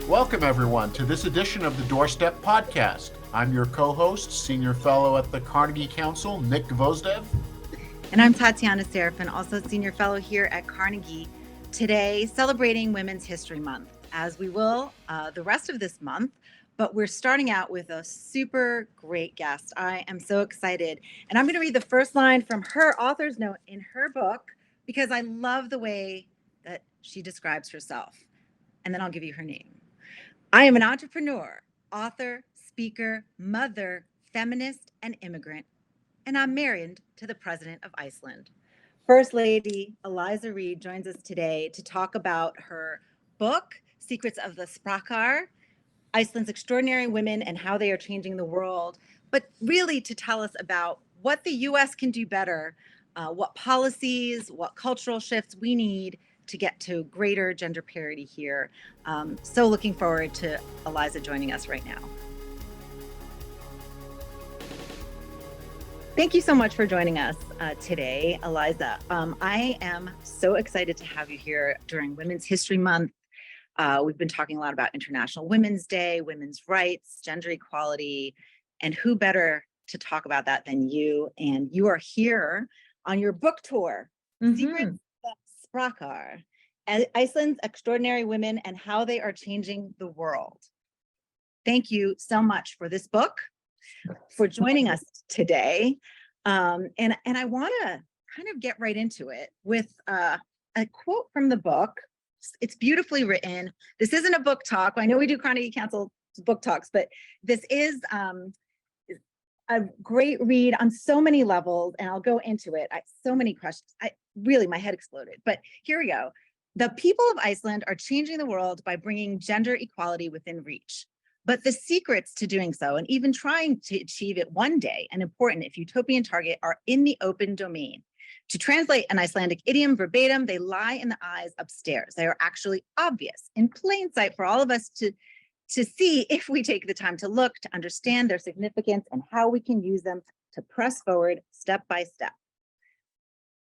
Welcome, everyone, to this edition of the Doorstep podcast. I'm your co-host, Senior Fellow at the Carnegie Council, Nick Gvosdev. And I'm Tatiana Serafin, also Senior Fellow here at Carnegie. Today, celebrating Women's History Month, as we will the rest of this month. But we're starting out with a super great guest. I am so excited. And I'm going to read the first line from her author's note in her book, because I love the way that she describes herself. And then I'll give you her name. I am an entrepreneur, author, speaker, mother, feminist, and immigrant. And I'm married to the president of Iceland. First Lady Eliza Reid joins us today to talk about her book, Secrets of the Sprakar, Iceland's Extraordinary Women and How They Are Changing the World, but really to tell us about what the U.S. can do better, what policies, what cultural shifts we need to get to greater gender parity here. So looking forward to Eliza joining us right now. Thank you so much for joining us today, Eliza. I am so excited to have you here during Women's History Month. We've been talking a lot about International Women's Day, women's rights, gender equality, and who better to talk about that than you? And you are here on your book tour, Secrets of Sprakar, Iceland's Extraordinary Women and How They Are Changing the World. Thank you so much for this book, for joining us today. And I want to kind of get right into it with a quote from the book. It's beautifully written. This isn't a book talk. I know we do Carnegie Council book talks, but this is a great read on so many levels, and I'll go into it. So many questions. My head exploded, but here we go. The people of Iceland are changing the world by bringing gender equality within reach. But the secrets to doing so, and even trying to achieve it one day, an important if utopian target, are in the open domain. To translate an Icelandic idiom verbatim, they lie in the eyes upstairs. They are actually obvious, in plain sight for all of us to see if we take the time to look, to understand their significance and how we can use them to press forward step by step.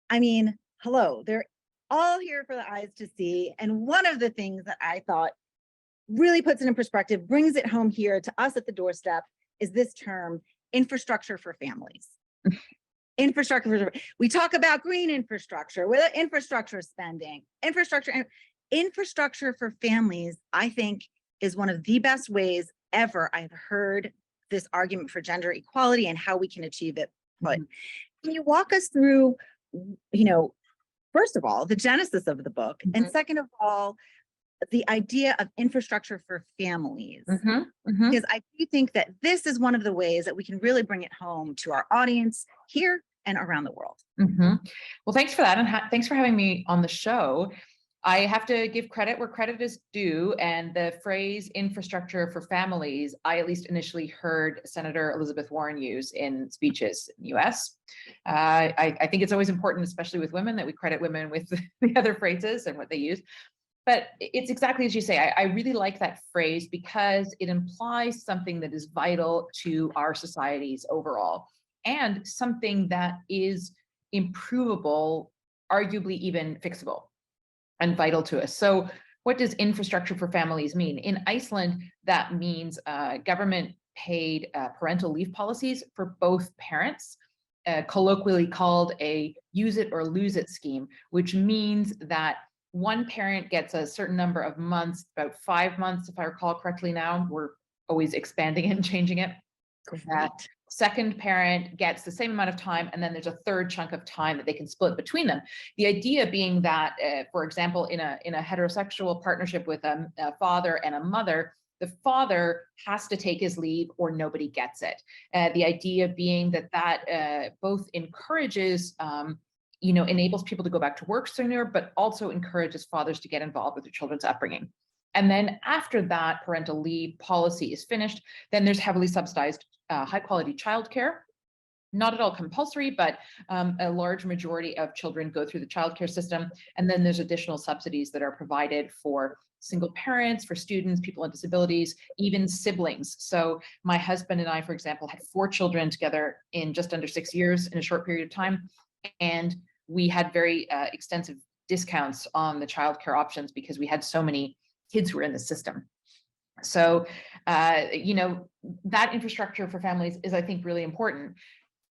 I mean, hello, they're all here for the eyes to see. And one of the things that I thought really puts it in perspective, brings it home here to us at the Doorstep, is this term, infrastructure for families. We talk about green infrastructure, with infrastructure spending, infrastructure for families, I think, is one of the best ways ever I've heard this argument for gender equality and how we can achieve it. But can you walk us through, first of all, the genesis of the book, and second of all, the idea of infrastructure for families? Because I do think that this is one of the ways that we can really bring it home to our audience here and around the world. Well, thanks for that. And thanks for having me on the show. I have to give credit where credit is due. And the phrase infrastructure for families, I at least initially heard Senator Elizabeth Warren use in speeches in the US. I think it's always important, especially with women, that we credit women with the other phrases and what they use. But it's exactly as you say. I really like that phrase because it implies something that is vital to our societies overall, and something that is improvable, arguably even fixable, and vital to us. So what does infrastructure for families mean? In Iceland, that means government paid parental leave policies for both parents, colloquially called a use it or lose it scheme, which means that one parent gets a certain number of months, about 5 months, if I recall correctly now. We're always expanding it and changing it. That second parent gets the same amount of time, and then there's a third chunk of time that they can split between them. The idea being that, for example, in a heterosexual partnership with a father and a mother, the father has to take his leave or nobody gets it. The idea being that both encourages enables people to go back to work sooner, but also encourages fathers to get involved with their children's upbringing. And then after that parental leave policy is finished, then there's heavily subsidized high quality childcare. Not at all compulsory, but a large majority of children go through the childcare system. And then there's additional subsidies that are provided for single parents, for students, people with disabilities, even siblings. So my husband and I, for example, had 4 children together in just under 6 years in a short period of time. And we had very extensive discounts on the childcare options because we had so many kids who were in the system. So, that infrastructure for families is, I think, really important.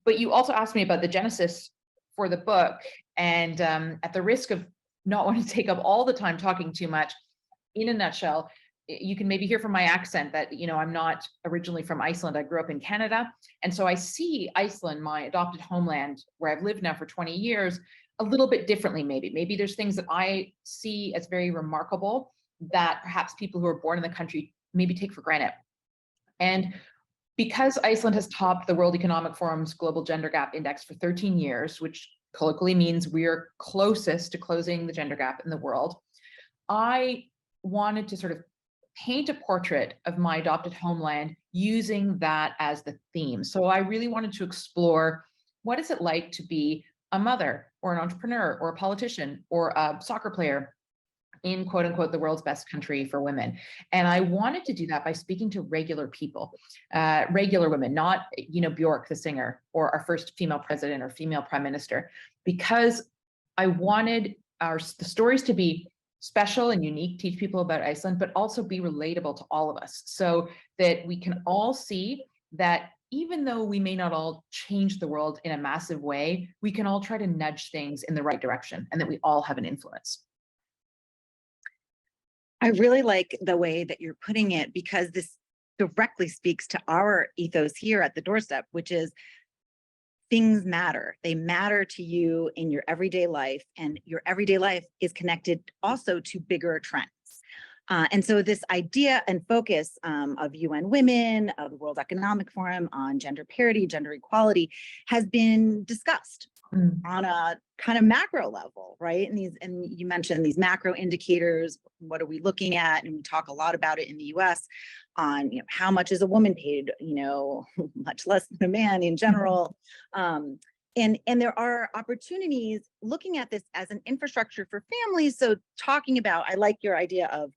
But you also asked me about the genesis for the book, and at the risk of not wanting to take up all the time talking too much, in a nutshell, you can maybe hear from my accent that, I'm not originally from Iceland. I grew up in Canada. And so I see Iceland, my adopted homeland, where I've lived now for 20 years, a little bit differently, maybe. Maybe there's things that I see as very remarkable that perhaps people who are born in the country maybe take for granted. And because Iceland has topped the World Economic Forum's Global Gender Gap Index for 13 years, which colloquially means we're closest to closing the gender gap in the world, I wanted to sort of paint a portrait of my adopted homeland using that as the theme. So I really wanted to explore, what is it like to be a mother or an entrepreneur or a politician or a soccer player in, quote unquote, the world's best country for women. And I wanted to do that by speaking to regular people, regular women, not, Bjork, the singer, or our first female president or female prime minister, because I wanted the stories to be special and unique, teach people about Iceland, but also be relatable to all of us, so that we can all see that even though we may not all change the world in a massive way, we can all try to nudge things in the right direction, and that we all have an influence. I really like the way that you're putting it, because this directly speaks to our ethos here at the Doorstep, which is things matter. They matter to you in your everyday life, and your everyday life is connected also to bigger trends. And so this idea and focus of UN Women, of the World Economic Forum on gender parity, gender equality, has been discussed on a kind of macro level, right? And you mentioned these macro indicators. What are we looking at? And we talk a lot about it in the US on, how much is a woman paid, much less than a man in general. And there are opportunities looking at this as an infrastructure for families. So talking about, I like your idea of,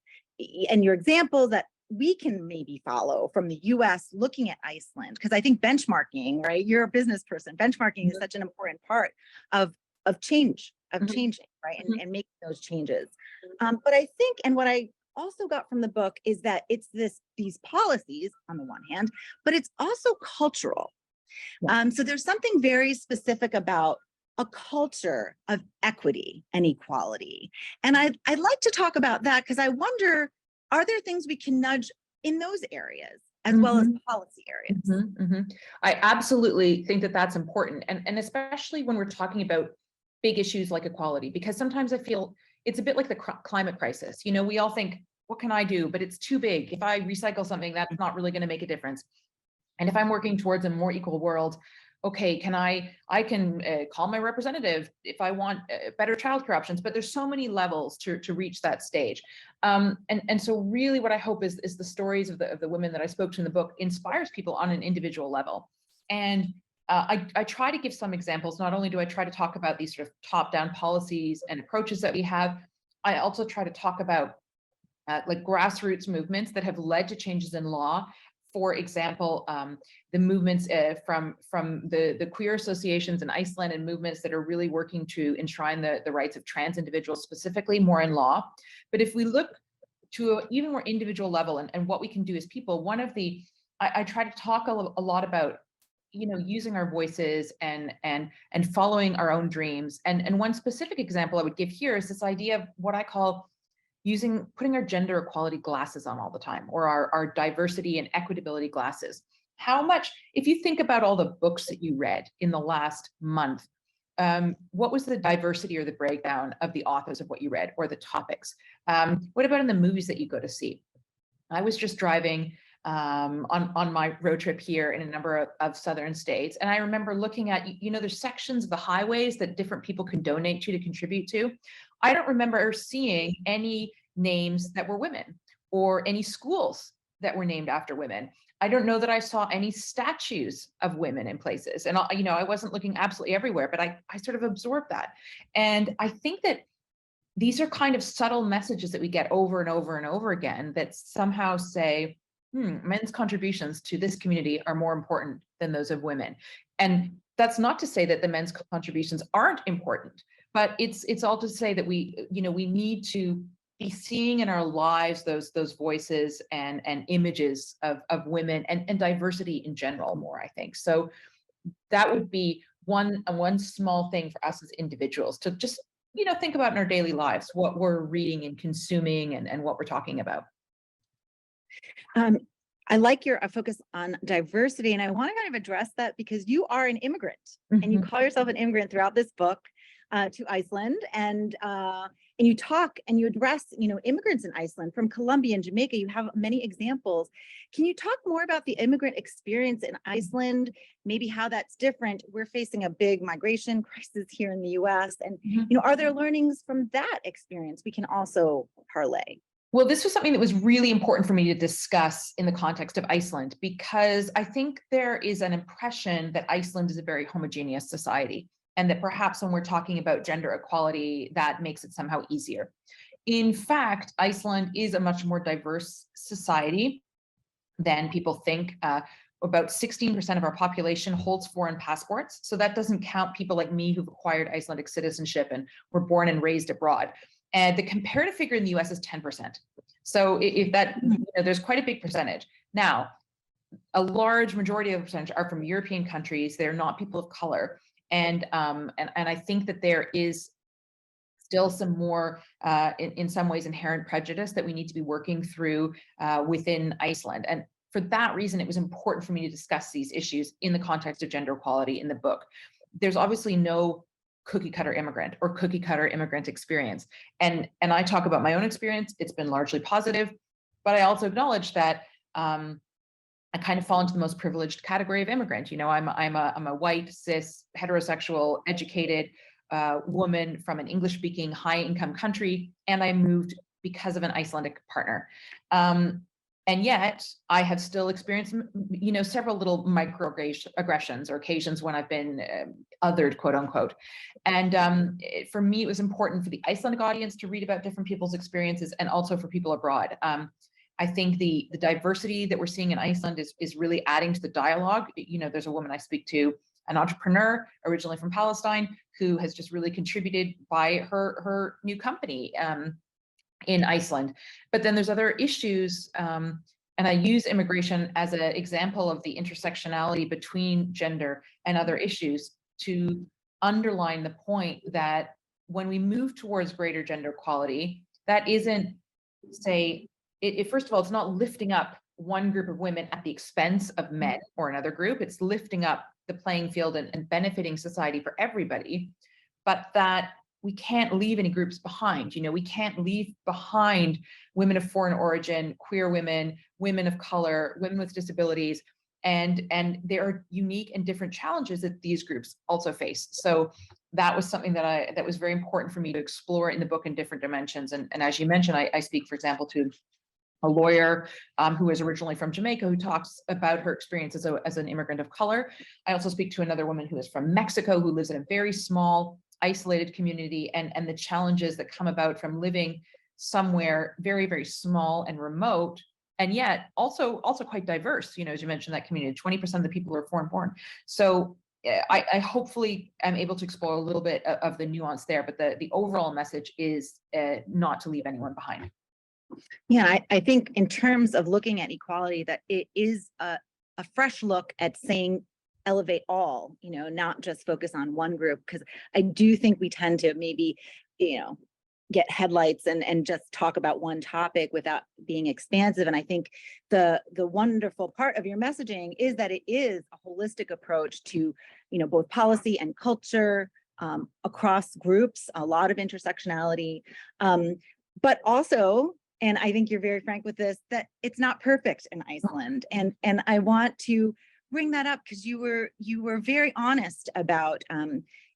and your example that we can maybe follow from the US looking at Iceland, because I think benchmarking, right? You're a business person. Benchmarking is such an important part of change, of changing, right? And making those changes. But I think, and what I also got from the book is that it's these policies on the one hand, but it's also cultural. So there's something very specific about a culture of equity and equality. And I'd like to talk about that, because I wonder, are there things we can nudge in those areas as well as policy areas? I absolutely think that that's important. And especially when we're talking about big issues like equality, because sometimes I feel it's a bit like the climate crisis. We all think, what can I do? But it's too big. If I recycle something, that's not really going to make a difference. And if I'm working towards a more equal world, okay, I can call my representative if I want better childcare options, but there's so many levels to reach that stage. And so really what I hope is the stories of the women that I spoke to in the book inspires people on an individual level. And I try to give some examples. Not only do I try to talk about these sort of top-down policies and approaches that we have, I also try to talk about like grassroots movements that have led to changes in law. For example, the movements from the queer associations in Iceland, and movements that are really working to enshrine the rights of trans individuals, specifically more in law. But if we look to an even more individual level and what we can do as people, I try to talk a lot about, using our voices and following our own dreams. And one specific example I would give here is this idea of what I call putting our gender equality glasses on all the time, or our diversity and equitability glasses. How much, if you think about all the books that you read in the last month, what was the diversity or the breakdown of the authors of what you read, or the topics? What about in the movies that you go to see? I was just driving on my road trip here in a number of southern states, and I remember looking at, there's sections of the highways that different people can donate to contribute to. I don't remember seeing any names that were women, or any schools that were named after women. I don't know that I saw any statues of women in places. And, I wasn't looking absolutely everywhere, but I sort of absorbed that. And I think that these are kind of subtle messages that we get over and over and over again that somehow say, men's contributions to this community are more important than those of women. And that's not to say that the men's contributions aren't important, but it's all to say that we need to be seeing in our lives those voices and images of women and diversity in general more, I think. So that would be one small thing for us as individuals to just, think about in our daily lives, what we're reading and consuming and what we're talking about. I like your focus on diversity, and I want to kind of address that because you are an immigrant and you call yourself an immigrant throughout this book to Iceland, and you talk and you address, immigrants in Iceland from Colombia and Jamaica. You have many examples. Can you talk more about the immigrant experience in Iceland, maybe how that's different? We're facing a big migration crisis here in the US, and are there learnings from that experience we can also parlay? Well, this was something that was really important for me to discuss in the context of Iceland, because I think there is an impression that Iceland is a very homogeneous society, and that perhaps when we're talking about gender equality, that makes it somehow easier. In fact, Iceland is a much more diverse society than people think. About 16% of our population holds foreign passports. So that doesn't count people like me who've acquired Icelandic citizenship and were born and raised abroad. And the comparative figure in the US is 10%. So if that, there's quite a big percentage. Now, a large majority of the percentage are from European countries. They're not people of color. And I think that there is still some more, in some ways, inherent prejudice that we need to be working through within Iceland. And for that reason, it was important for me to discuss these issues in the context of gender equality in the book. There's obviously no cookie cutter immigrant or cookie cutter immigrant experience. And I talk about my own experience. It's been largely positive, but I also acknowledge that I kind of fall into the most privileged category of immigrant. I'm a white, cis, heterosexual, educated woman from an English-speaking, high-income country, and I moved because of an Icelandic partner. And yet I have still experienced, several little microaggressions or occasions when I've been othered, quote unquote. And for me, it was important for the Icelandic audience to read about different people's experiences and also for people abroad. I think the diversity that we're seeing in Iceland is really adding to the dialogue. There's a woman I speak to, an entrepreneur originally from Palestine, who has just really contributed by her new company in Iceland. But then there's other issues, and I use immigration as an example of the intersectionality between gender and other issues to underline the point that when we move towards greater gender equality, that isn't, first of all, it's not lifting up one group of women at the expense of men or another group. It's lifting up the playing field and benefiting society for everybody, but that we can't leave any groups behind. We can't leave behind women of foreign origin, queer women, women of color, women with disabilities, and there are unique and different challenges that these groups also face. So that was something that was very important for me to explore in the book in different dimensions. And as you mentioned, I speak, for example, to a lawyer who is originally from Jamaica, who talks about her experience as an immigrant of color. I also speak to another woman who is from Mexico, who lives in a very small, isolated community, and the challenges that come about from living somewhere very, very small and remote, and yet also quite diverse. As you mentioned, that community, 20% of the people are foreign born. So I hopefully am able to explore a little bit of the nuance there, but the overall message is not to leave anyone behind. Yeah, I think in terms of looking at equality, that it is a fresh look at saying elevate all, not just focus on one group, because I do think we tend to maybe, get headlights and just talk about one topic without being expansive. And I think the wonderful part of your messaging is that it is a holistic approach to, both policy and culture across groups, a lot of intersectionality, but also, and I think you're very frank with this, that it's not perfect in Iceland. And I want to bring that up because you were very honest about,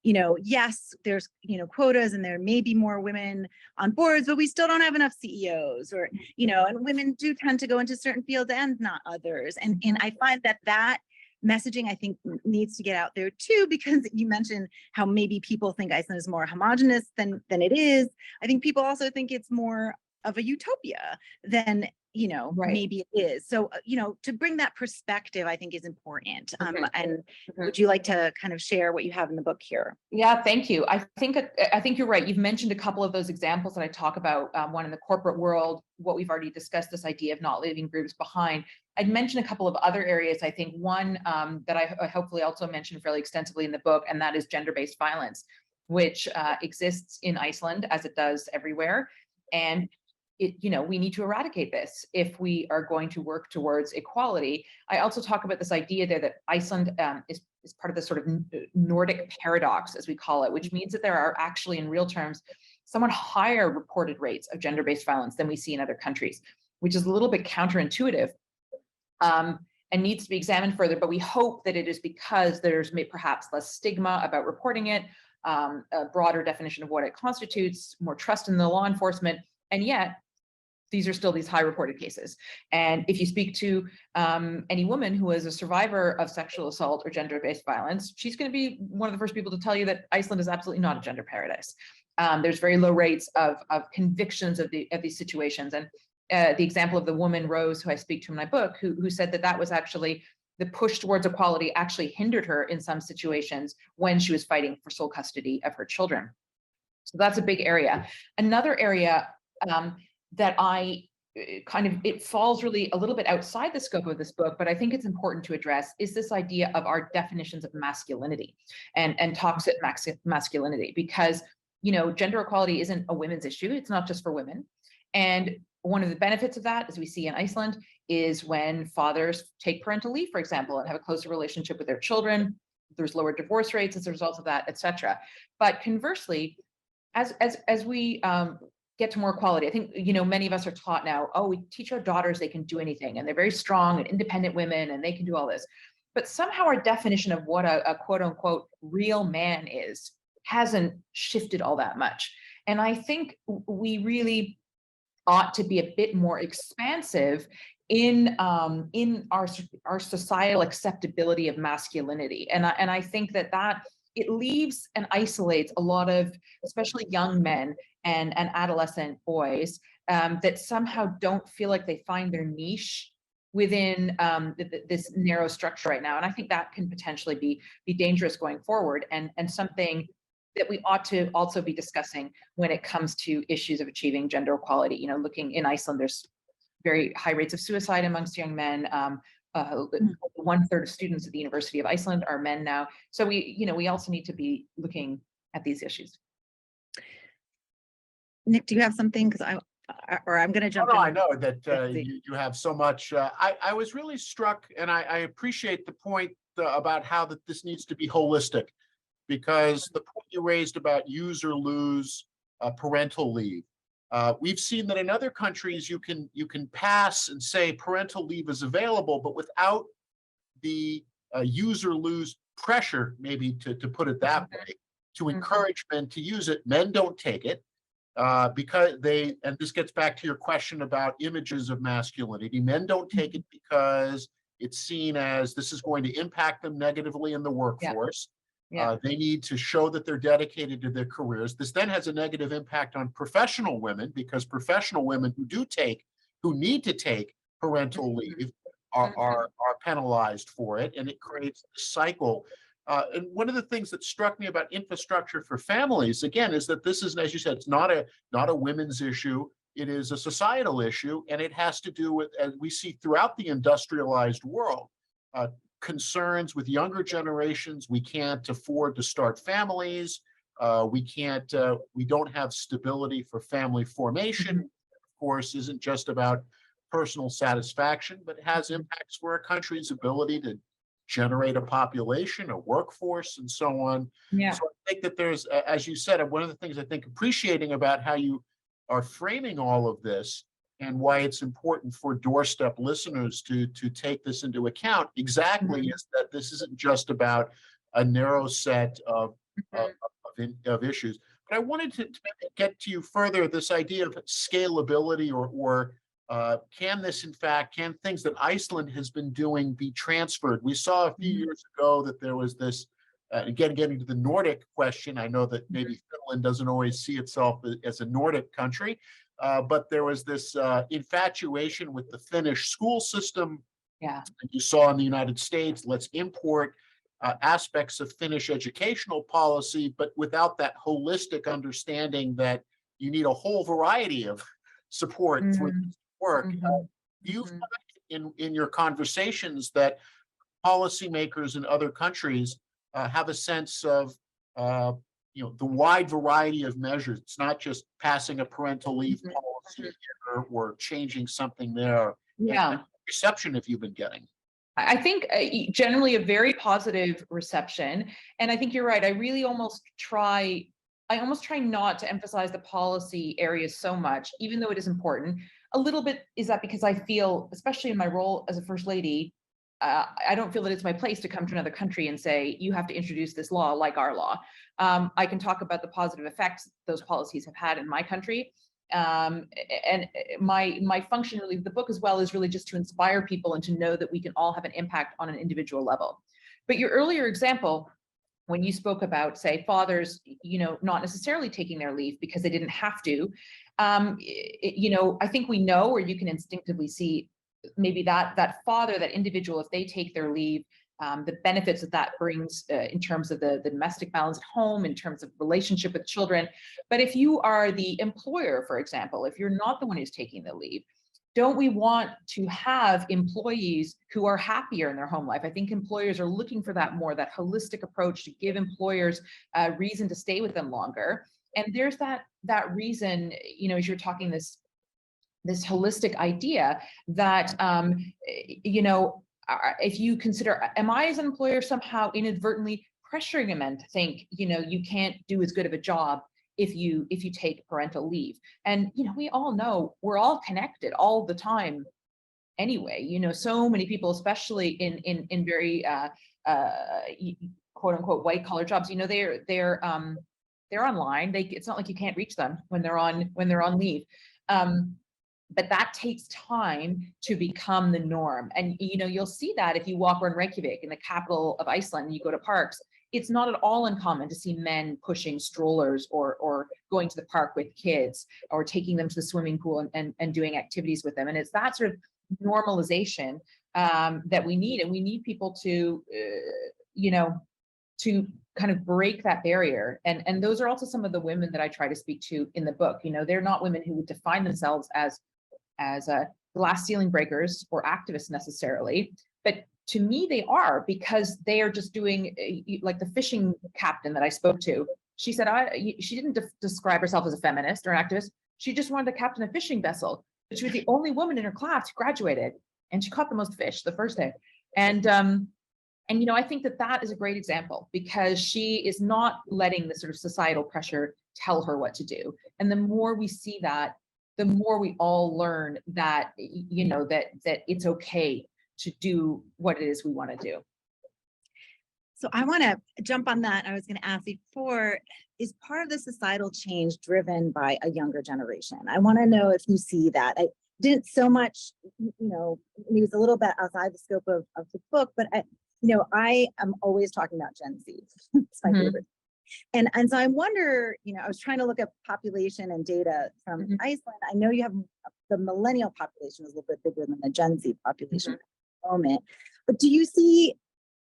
yes, there's, quotas and there may be more women on boards, but we still don't have enough CEOs or, and women do tend to go into certain fields and not others. And I find that messaging, I think, needs to get out there too, because you mentioned how maybe people think Iceland is more homogenous than it is. I think people also think it's more of a utopia than Right. maybe it is. So, to bring that perspective, I think is important. Okay. And Mhm. would you like to kind of share what you have in the book here? Yeah, thank you. I think you're right. You've mentioned a couple of those examples that I talk about. One in the corporate world, what we've already discussed, this idea of not leaving groups behind. I'd mention a couple of other areas. I think one that I hopefully also mentioned fairly extensively in the book, and that is gender-based violence, which exists in Iceland as it does everywhere. And we need to eradicate this if we are going to work towards equality. I also talk about this idea there that Iceland is part of the sort of Nordic paradox, as we call it, which means that there are actually, in real terms, somewhat higher reported rates of gender-based violence than we see in other countries, which is a little bit counterintuitive and needs to be examined further. But we hope that it is because there's perhaps less stigma about reporting it, a broader definition of what it constitutes, more trust in the law enforcement, and yet these are still these high reported cases. And if you speak to any woman who is a survivor of sexual assault or gender-based violence, she's going to be one of the first people to tell you that Iceland is absolutely not a gender paradise. There's very low rates of convictions of these situations. And the example of the woman, Rose, who I speak to in my book, who said that was actually the push towards equality actually hindered her in some situations when she was fighting for sole custody of her children. So that's a big area. Another area that it falls really a little bit outside the scope of this book, but I think it's important to address, is this idea of our definitions of masculinity and toxic masculinity, because, gender equality isn't a women's issue. It's not just for women. And one of the benefits of that, as we see in Iceland, is when fathers take parental leave, for example, and have a closer relationship with their children, there's lower divorce rates as a result of that, et cetera. But conversely, as we get to more equality, I think, many of us are taught now, we teach our daughters they can do anything, and they're very strong and independent women, and they can do all this. But somehow our definition of what a quote unquote real man is hasn't shifted all that much. And I think we really ought to be a bit more expansive in our societal acceptability of masculinity. And I think that it leaves and isolates a lot of, especially young men and adolescent boys, that somehow don't feel like they find their niche within this narrow structure right now. And I think that can potentially be dangerous going forward, and something that we ought to also be discussing when it comes to issues of achieving gender equality. Looking in Iceland, there's very high rates of suicide amongst young men. 1/3 of students at the University of Iceland are men now. So we also need to be looking at these issues. Nick, do you have something? Because I'm going to jump in. I know that you have so much. I was really struck, and I appreciate the point about how that this needs to be holistic, because the point you raised about use or lose parental leave. We've seen that in other countries you can pass and say parental leave is available, but without the use or lose pressure, maybe to put it that way, to encourage men to use it. Men don't take it because and this gets back to your question about images of masculinity. Men don't take it because it's seen as this is going to impact them negatively in the workforce. Yeah. They need to show that they're dedicated to their careers. This then has a negative impact on professional women, because professional women who need to take parental leave are penalized for it, and it creates a cycle. And one of the things that struck me about infrastructure for families, again, is that this is, as you said, it's not a women's issue. It is a societal issue, and it has to do with, as we see throughout the industrialized world, concerns with younger generations. We can't afford to start families. We don't have stability for family formation. Of course, isn't just about personal satisfaction, but it has impacts for a country's ability to generate a population, a workforce, and so on. Yeah. So I think that there's, as you said, one of the things I think appreciating about how you are framing all of this, and why it's important for Doorstep listeners to take this into account, exactly, is that this isn't just about a narrow set of issues. But I wanted to get to you further, this idea of scalability, or can things that Iceland has been doing be transferred? We saw a few years ago that there was this, again, getting to the Nordic question. I know that maybe Finland doesn't always see itself as a Nordic country, but there was this infatuation with the Finnish school system. Yeah. You saw in the United States, let's import aspects of Finnish educational policy, but without that holistic understanding that you need a whole variety of support through this work. Do you find in your conversations that policymakers in other countries have a sense of the wide variety of measures? It's not just passing a parental leave policy or changing something there. Yeah. And reception have you been getting? I think generally a very positive reception. And I think you're right. I almost try not to emphasize the policy areas so much, even though it is important. A little bit is that because I feel, especially in my role as a first lady, I don't feel that it's my place to come to another country and say, you have to introduce this law like our law. I can talk about the positive effects those policies have had in my country. And my function really with the book as well is really just to inspire people and to know that we can all have an impact on an individual level. But your earlier example, when you spoke about, say, fathers, not necessarily taking their leave because they didn't have to, I think we know, or you can instinctively see maybe that father, that individual, if they take their leave, the benefits that brings in terms of the domestic balance at home, in terms of relationship with children. But if you are the employer, for example, if you're not the one who's taking the leave, don't we want to have employees who are happier in their home life? I think employers are looking for that more, that holistic approach to give employers a reason to stay with them longer. And there's that reason, as you're talking this holistic idea that, if you consider, am I as an employer somehow inadvertently pressuring a man to think, you can't do as good of a job if you take parental leave? And, we all know we're all connected all the time anyway, so many people, especially in very quote unquote white collar jobs, they're online. It's not like you can't reach them when they're on leave. But that takes time to become the norm. And, you'll see that if you walk around Reykjavik, in the capital of Iceland, and you go to parks, it's not at all uncommon to see men pushing strollers or going to the park with kids or taking them to the swimming pool and doing activities with them. And it's that sort of normalization that we need. And we need people to, to kind of break that barrier. And those are also some of the women that I try to speak to in the book. They're not women who would define themselves as glass ceiling breakers or activists necessarily, but to me they are, because they are just doing, like the fishing captain that I spoke to. She said she didn't describe herself as a feminist or an activist. She just wanted to captain a fishing vessel. But she was the only woman in her class who graduated, and she caught the most fish the first day. And I think that is a great example, because she is not letting the sort of societal pressure tell her what to do. And the more we see that, the more we all learn that, that it's okay to do what it is we want to do. So I want to jump on that. I was going to ask before, is part of the societal change driven by a younger generation? I want to know if you see that. I didn't so much, it was a little bit outside the scope of the book, but I am always talking about Gen Z. It's my favorite. And so I wonder, I was trying to look at population and data from Iceland. I know you have the millennial population is a little bit bigger than the Gen Z population at the moment, but do you see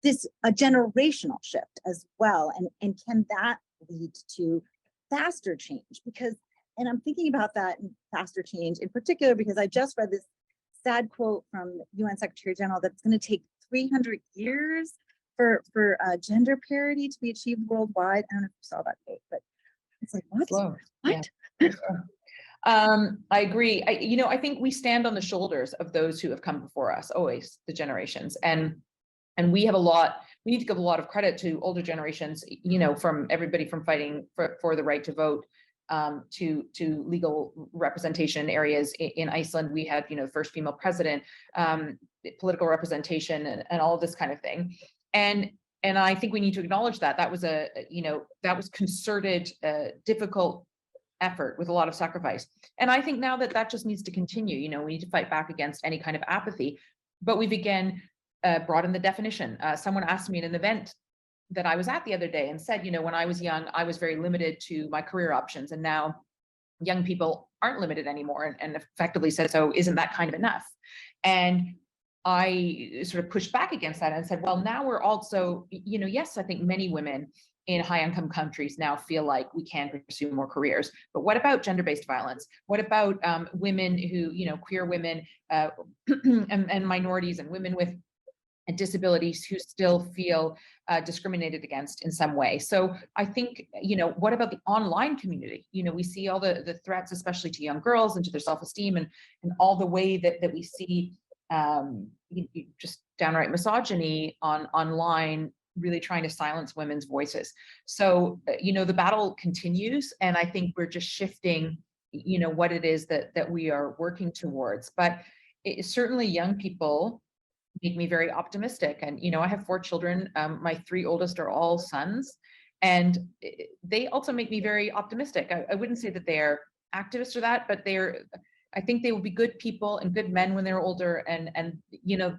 a generational shift as well? And can that lead to faster change? And I'm thinking about that and faster change in particular, because I just read this sad quote from UN Secretary General that it's going to take 300 years for gender parity to be achieved worldwide. I don't know if you saw that quote, but it's like, what? Whoa. What? Yeah. I agree. I think we stand on the shoulders of those who have come before us, always the generations. And we need to give a lot of credit to older generations, from everybody from fighting for the right to vote to legal representation areas. In Iceland, we had, the first female president, political representation and all of this kind of thing. And I think we need to acknowledge that was that was concerted, difficult effort with a lot of sacrifice. And I think now that just needs to continue. We need to fight back against any kind of apathy. But we've again brought in the definition. Someone asked me in an event that I was at the other day and said, when I was young, I was very limited to my career options. And now young people aren't limited anymore, and effectively said, so isn't that kind of enough? And I sort of pushed back against that and said, well, now we're also, yes, I think many women in high income countries now feel like we can pursue more careers. But what about gender-based violence? What about women who, queer women and minorities and women with disabilities who still feel discriminated against in some way? So I think, what about the online community? We see all the threats, especially to young girls and to their self-esteem, and all the way that we see just downright misogyny online, really trying to silence women's voices. So, the battle continues, and I think we're just shifting, what it is that we are working towards. But certainly young people make me very optimistic. And, I have 4 children. My 3 oldest are all sons, and they also make me very optimistic. I wouldn't say that they're activists or that, but I think they will be good people and good men when they're older, and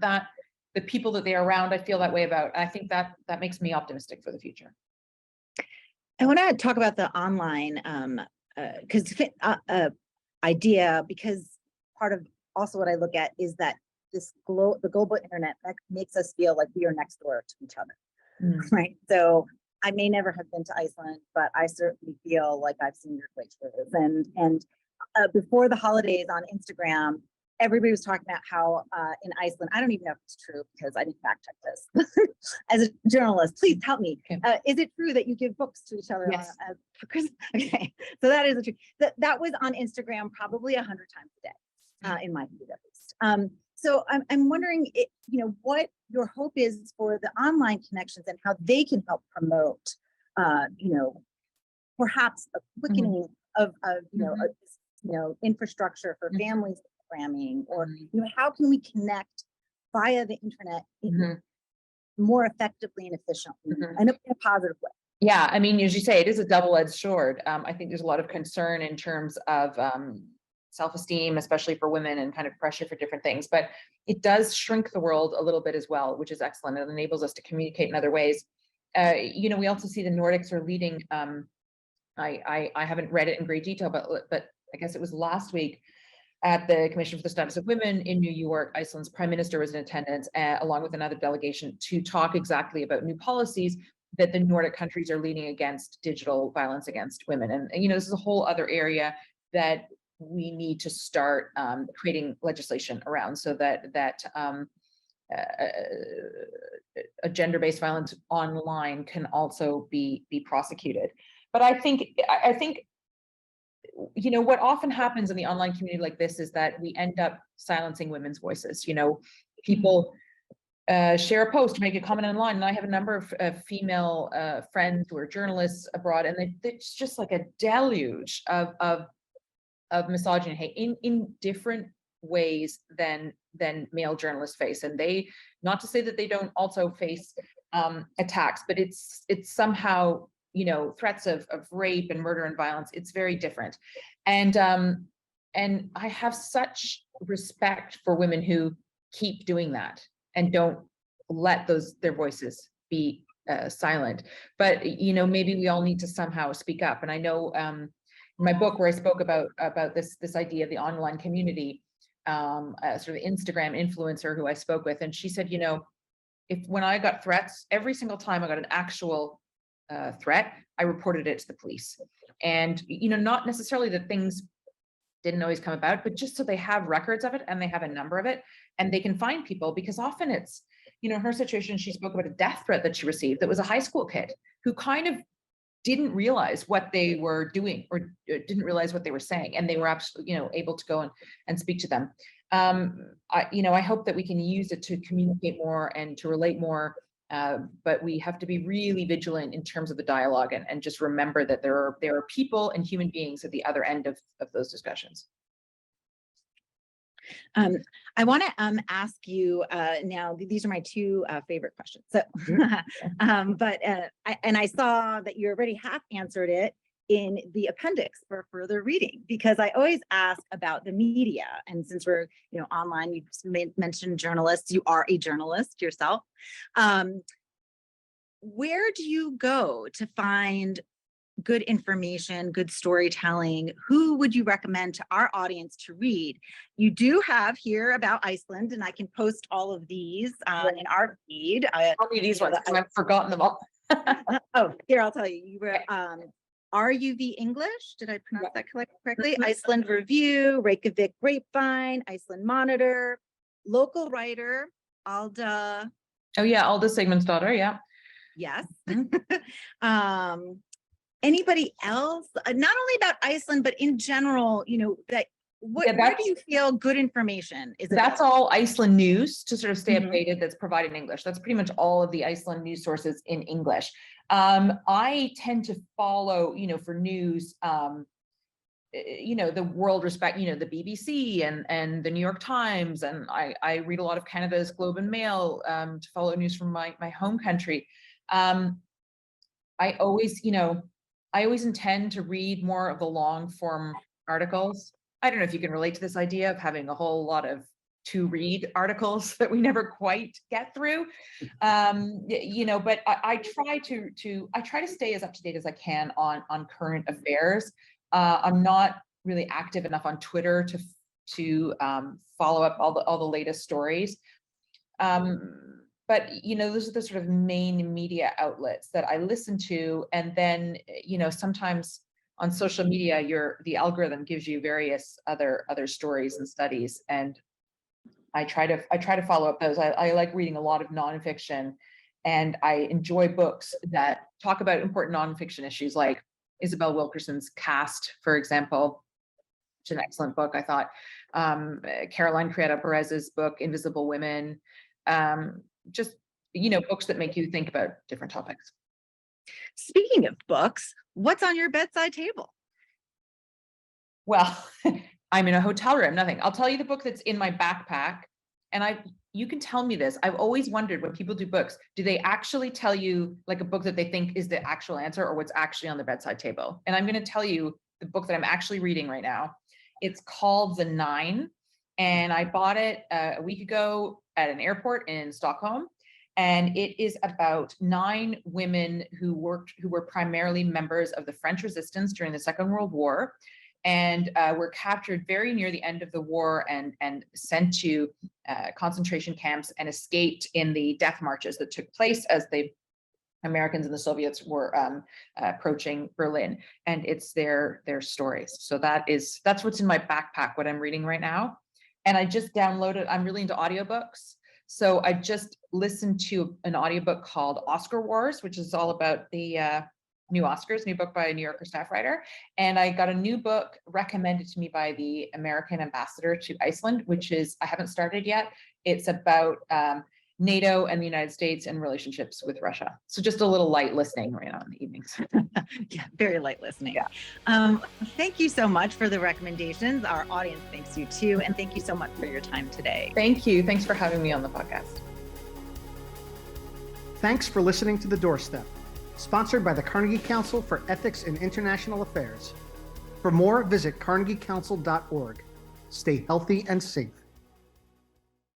that the people that they are around, I feel that way about. I think that makes me optimistic for the future. I want to talk about the online idea, because part of also what I look at is that the global internet makes us feel like we are next door to each other, right? So I may never have been to Iceland, but I certainly feel like I've seen your glaciers. And before the holidays on Instagram, everybody was talking about how in Iceland, I don't even know if it's true because I didn't fact check this. As a journalist, please help me. Okay. Is it true that you give books to each other? Yes. For Christmas? Okay, so that is the truth. That was on Instagram probably 100 times a day, in my view at least. So I'm wondering, what your hope is for the online connections and how they can help promote, perhaps a quickening of infrastructure for families programming, or how can we connect via the internet more effectively and efficiently and in a positive way? Yeah, I mean, as you say, it is a double-edged sword. I think there's a lot of concern in terms of self-esteem, especially for women, and kind of pressure for different things. But it does shrink the world a little bit as well, which is excellent. It enables us to communicate in other ways. We also see the Nordics are leading. I haven't read it in great detail, but I guess it was last week at the Commission for the Status of Women in New York, Iceland's prime minister was in attendance, along with another delegation, to talk exactly about new policies that the Nordic countries are leading against digital violence against women. And this is a whole other area that we need to start creating legislation around, so that a gender-based violence online can also be prosecuted. But I think what often happens in the online community like this is that we end up silencing women's voices. People share a post, make a comment online, and I have a number of female friends who are journalists abroad, and it's just like a deluge of misogyny, hate in different ways than male journalists face. And they, not to say that they don't also face attacks, but it's somehow threats of rape and murder and violence. It's very different. And I have such respect for women who keep doing that and don't let their voices be silent. But maybe we all need to somehow speak up. And I know in my book, where I spoke about this idea of the online community, a sort of Instagram influencer who I spoke with, and she said, when I got threats, every single time I got an actual threat, I reported it to the police. And not necessarily that things didn't always come about, but just so they have records of it and they have a number of it, and they can find people. Because often it's, her situation, she spoke about a death threat that she received that was a high school kid who kind of didn't realize what they were doing, or didn't realize what they were saying, and they were absolutely, able to go and speak to them. I hope that we can use it to communicate more and to relate more, but we have to be really vigilant in terms of the dialogue, and just remember that there are people and human beings at the other end of those discussions. I want to ask you now, these are my 2 favorite questions. So, I saw that you already half answered it in the appendix for further reading, because I always ask about the media. And since we're, online, you mentioned journalists, you are a journalist yourself. Where do you go to find good information, good storytelling, who would you recommend to our audience to read? You do have here about Iceland, and I can post all of these in our feed. I'll read these ones. I've forgotten them all. Oh, here, I'll tell you. You were RUV English. Did I pronounce that correctly? Iceland Review, Reykjavik Grapevine, Iceland Monitor, local writer, Alda. Oh yeah, Alda Sigmundsdóttir, yeah. Yes. Anybody else? Not only about Iceland, but in general, that where do you feel good information is? That's all Iceland news to sort of stay updated that's provided in English. That's pretty much all of the Iceland news sources in English. I tend to follow, for news, the world respect, the BBC and the New York Times. And I read a lot of Canada's Globe and Mail to follow news from my home country. I always intend to read more of the long form articles. I don't know if you can relate to this idea of having a whole lot of to read articles that we never quite get through. But I try to stay as up to date as I can on current affairs. I'm not really active enough on Twitter to follow up all the latest stories. But those are the sort of main media outlets that I listen to. And then, sometimes on social media, the algorithm gives you various other stories and studies. And I try to follow up those. I like reading a lot of nonfiction, and I enjoy books that talk about important nonfiction issues, like Isabel Wilkerson's Caste, for example, which is an excellent book, I thought. Caroline Criado Perez's book, Invisible Women. Just, books that make you think about different topics. Speaking of books, what's on your bedside table? Well, I'm in a hotel room, nothing. I'll tell you the book that's in my backpack. And you can tell me this. I've always wondered, when people do books, do they actually tell you like a book that they think is the actual answer, or what's actually on the bedside table? And I'm going to tell you the book that I'm actually reading right now. It's called The Nine. And I bought it a week ago at an airport in Stockholm. And it is about 9 women who were primarily members of the French resistance during the Second World War, and were captured very near the end of the war and sent to concentration camps, and escaped in the death marches that took place as the Americans and the Soviets were approaching Berlin. And it's their stories. So that's what's in my backpack, what I'm reading right now. And I just downloaded, I'm really into audiobooks. So I just listened to an audiobook called Oscar Wars, which is all about the new Oscars, new book by a New Yorker staff writer. And I got a new book recommended to me by the American ambassador to Iceland, which is, I haven't started yet. It's about NATO and the United States and relationships with Russia. So just a little light listening right now in the evenings. Yeah, very light listening. Yeah. Thank you so much for the recommendations. Our audience thanks you too. And thank you so much for your time today. Thank you. Thanks for having me on the podcast. Thanks for listening to The Doorstep, sponsored by the Carnegie Council for Ethics in International Affairs. For more, visit carnegiecouncil.org. Stay healthy and safe.